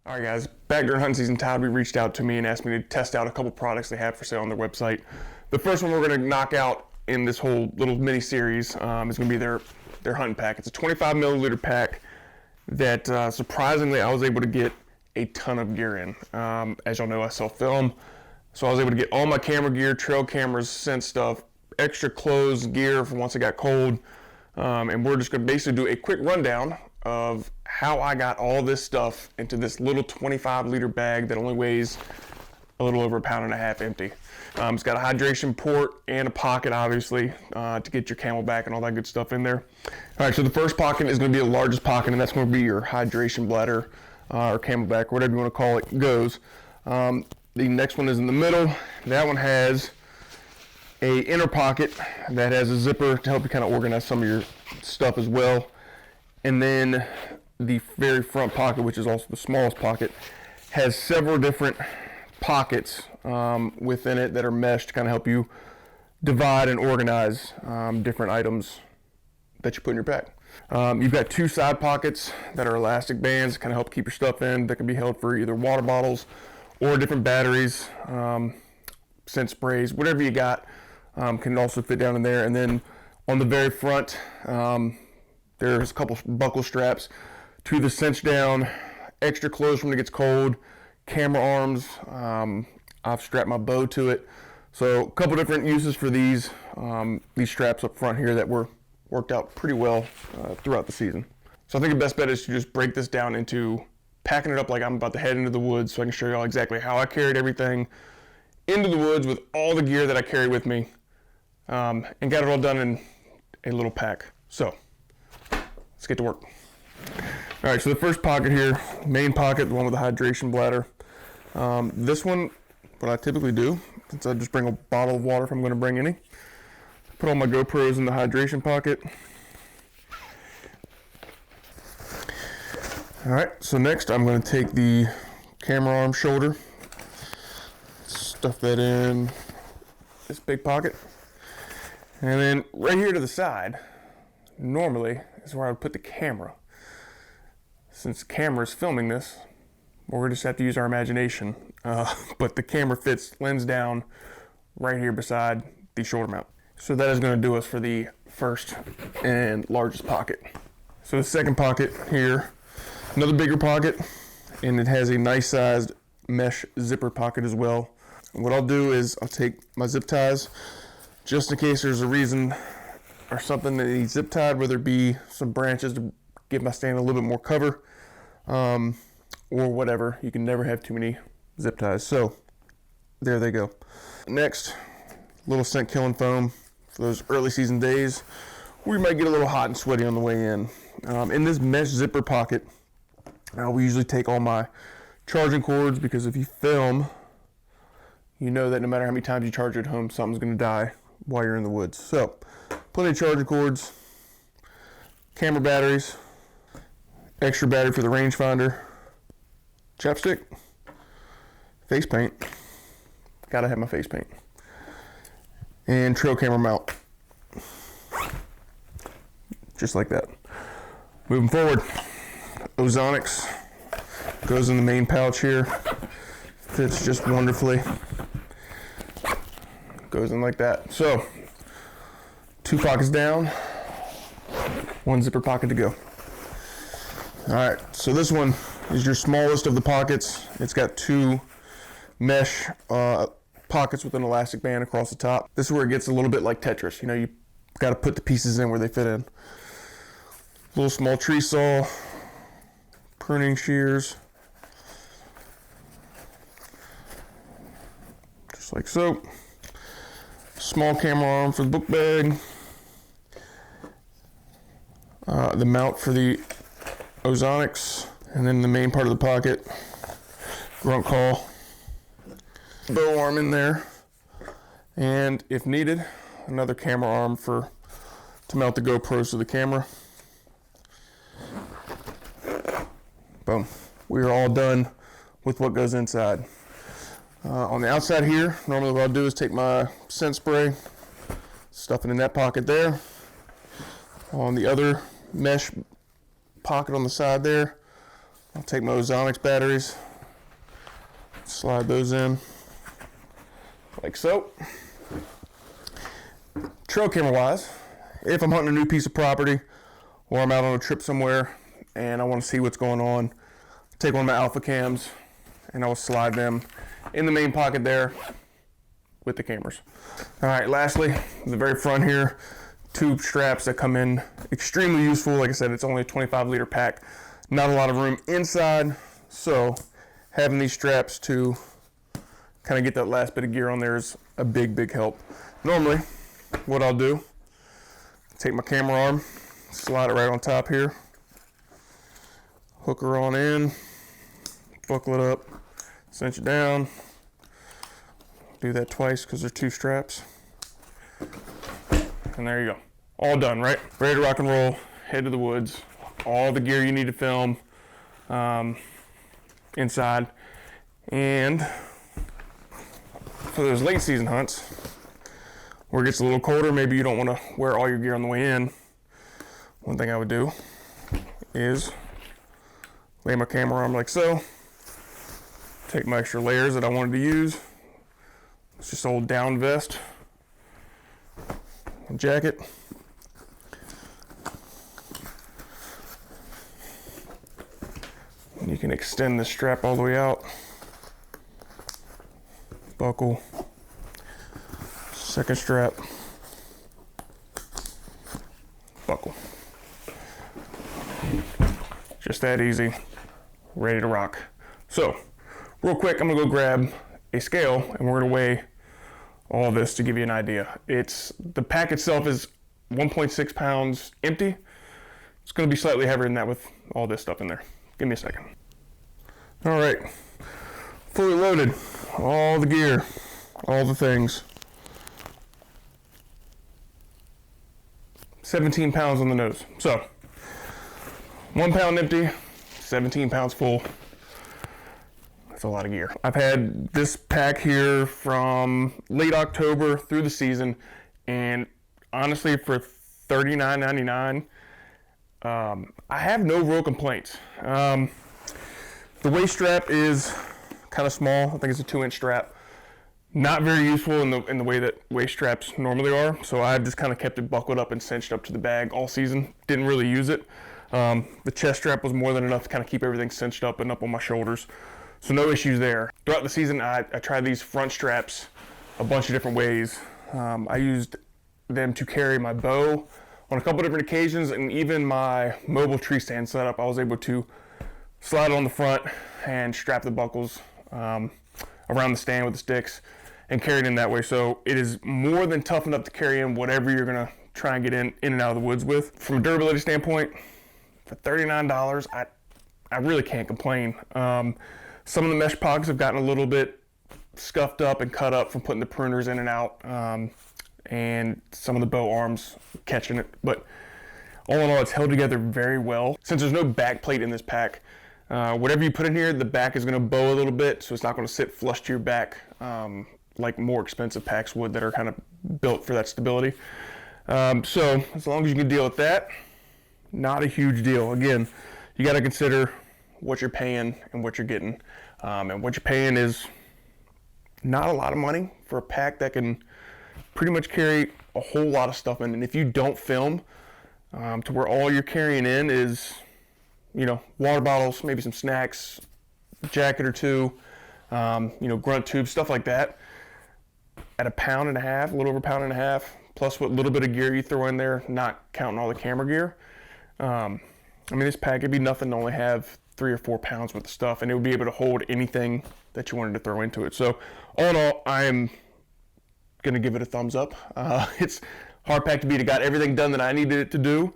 All right, guys, back during hunting season, TideWe reached out to me and asked me to test out a couple products they have for sale on their website. The first one we're going to knock out in this whole little mini series is going to be their hunting pack. It's a 25 milliliter pack that surprisingly I was able to get a ton of gear in. As y'all know, I sell film, so I was able to get all my camera gear, trail cameras, scent stuff, extra clothes, gear for once it got cold. And we're just going to basically do a quick rundown of how I got all this stuff into this little 25 liter bag that only weighs a little over 1.5 pounds empty. It's got a hydration port and a pocket, obviously, to get your camelback and all that good stuff in there. All right, so the first pocket is going to be the largest pocket, and that's going to be your hydration bladder or camelback, whatever you want to call it, goes. The next one is in the middle. That one has a inner pocket that has a zipper to help you kind of organize some of your stuff as well. And then the very front pocket, which is also the smallest pocket, has several different pockets within it that are meshed to kind of help you divide and organize different items that you put in your pack. You've got two side pockets that are elastic bands to kind of help keep your stuff in, that can be held for either water bottles or different batteries, scent sprays, whatever you got can also fit down in there. And then on the very front, there's a couple buckle straps to the cinch down, extra clothes when it gets cold, camera arms. I've strapped my bow to it. So a couple different uses for these straps up front here that were worked out pretty well throughout the season. So I think the best bet is to just break this down into packing it up like I'm about to head into the woods, so I can show you all exactly how I carried everything into the woods with all the gear that I carried with me, and got it all done in a little pack. So let's get to work. All right, so the first pocket here, main pocket, the one with the hydration bladder. This one, what I typically do, since I just bring a bottle of water if I'm going to bring any, put all my GoPros in the hydration pocket. All right, so next I'm going to take the camera arm shoulder, stuff that in this big pocket, and then right here to the side, normally is where I would put the camera. Since the camera is filming this, we're going to just have to use our imagination, but the camera fits lens down right here beside the shoulder mount. So that is going to do us for the first and largest pocket. So the second pocket here, another bigger pocket, and it has a nice sized mesh zipper pocket as well. And what I'll do is I'll take my zip ties, just in case there's a reason or something that needs zip tied, whether it be some branches to give my stand a little bit more cover, or whatever. You can never have too many zip ties. So there they go. Next, little scent killing foam for those early season days where you might get a little hot and sweaty on the way in. In this mesh zipper pocket, we usually take all my charging cords, because if you film, you know that no matter how many times you charge at home, something's going to die while you're in the woods. So plenty of charging cords, camera batteries, extra battery for the rangefinder, chapstick, face paint, gotta have my face paint, and trail camera mount, just like that. Moving forward, ozonics goes in the main pouch here, fits just wonderfully, goes in like that. So 2 pockets down, 1 zipper pocket to go. All right, so this one is your smallest of the pockets. It's got 2 mesh pockets with an elastic band across the top. This is where it gets a little bit like Tetris. You know, you got to put the pieces in where they fit in. Little small tree saw, pruning shears, just like so. Small camera arm for the book bag. The mount for the ozonics, and then the main part of the pocket, grunt call, bow arm in there, and if needed, another camera arm to mount the GoPros to the camera. Boom. We are all done with what goes inside. On the outside here, normally what I'll do is take my scent spray, stuff it in that pocket there. On the other mesh pocket on the side there, I'll take my Ozonics batteries, slide those in like so. Trail camera wise, if I'm hunting a new piece of property or I'm out on a trip somewhere and I want to see what's going on, take one of my alpha cams and I'll slide them in the main pocket there with the cameras. All right, lastly, the very front here, tube straps that come in, extremely useful. Like I said, it's only a 25-liter pack, not a lot of room inside, so having these straps to kind of get that last bit of gear on there is a big help. Normally, what I'll do, take my camera arm, slide it right on top here, hook her on in, buckle it up, cinch it down. Do that twice because there's two straps. And there you go. All done, right? Ready to rock and roll, head to the woods. All the gear you need to film inside. And for those late season hunts, where it gets a little colder, maybe you don't want to wear all your gear on the way in. One thing I would do is lay my camera arm like so. Take my extra layers that I wanted to use. It's just old down vest and jacket. And you can extend the strap all the way out. Buckle. Second strap. Buckle. Just that easy. Ready to rock. So, real quick, I'm gonna go grab a scale and we're gonna weigh all this to give you an idea. The pack itself is 1.6 pounds empty. It's gonna be slightly heavier than that with all this stuff in there. Give me a second. All right, fully loaded, all the gear, all the things. 17 pounds on the nose. So, 1 pound empty, 17 pounds full. That's a lot of gear. I've had this pack here from late October through the season, and honestly, for $39.99, I have no real complaints. The waist strap is kind of small. I think it's a 2-inch strap. Not very useful in the way that waist straps normally are, so I've just kind of kept it buckled up and cinched up to the bag all season. Didn't really use it. The chest strap was more than enough to kind of keep everything cinched up and up on my shoulders. So no issues there. Throughout the season, I tried these front straps a bunch of different ways. I used them to carry my bow on a couple different occasions, and even my mobile tree stand setup, I was able to slide it on the front and strap the buckles around the stand with the sticks and carry it in that way. So it is more than tough enough to carry in whatever you're gonna try and get in and out of the woods with. From a durability standpoint, for $39, I really can't complain. Some of the mesh pockets have gotten a little bit scuffed up and cut up from putting the pruners in and out, and some of the bow arms catching it. But all in all, it's held together very well. Since there's no back plate in this pack, whatever you put in here, the back is going to bow a little bit, so it's not going to sit flush to your back like more expensive packs would that are kind of built for that stability. So as long as you can deal with that, not a huge deal. Again, you got to consider what you're paying and what you're getting. And what you're paying is not a lot of money for a pack that can pretty much carry a whole lot of stuff in. And if you don't film to where all you're carrying in is, water bottles, maybe some snacks, a jacket or two, grunt tubes, stuff like that, at a pound and a half, a little over a pound and a half, plus what little bit of gear you throw in there, not counting all the camera gear. This pack would be nothing to only have 3 or 4 pounds worth of stuff, and it would be able to hold anything that you wanted to throw into it. So all in all, I am going to give it a thumbs up. It's hard pack to beat. It got everything done that I needed it to do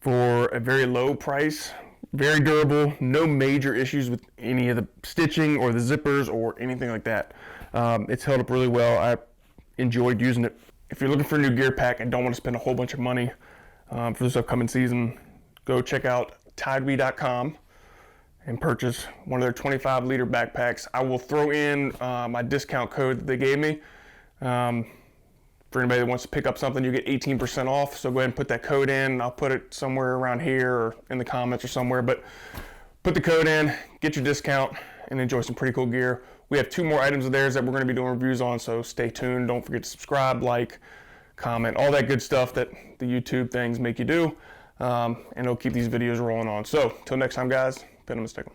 for a very low price, very durable, no major issues with any of the stitching or the zippers or anything like that. It's held up really well. I enjoyed using it. If you're looking for a new gear pack and don't want to spend a whole bunch of money for this upcoming season, go check out TideWe.com and purchase one of their 25-liter backpacks. I will throw in my discount code that they gave me. For anybody that wants to pick up something, you get 18% off. So go ahead and put that code in. I'll put it somewhere around here or in the comments or somewhere. But Put the code in, get your discount, and enjoy some pretty cool gear. We have 2 more items of theirs that we're going to be doing reviews on, so stay tuned. Don't forget to subscribe, like, comment, all that good stuff that the YouTube things make you do, and it'll keep these videos rolling on. So, till next time, guys, been a mistake.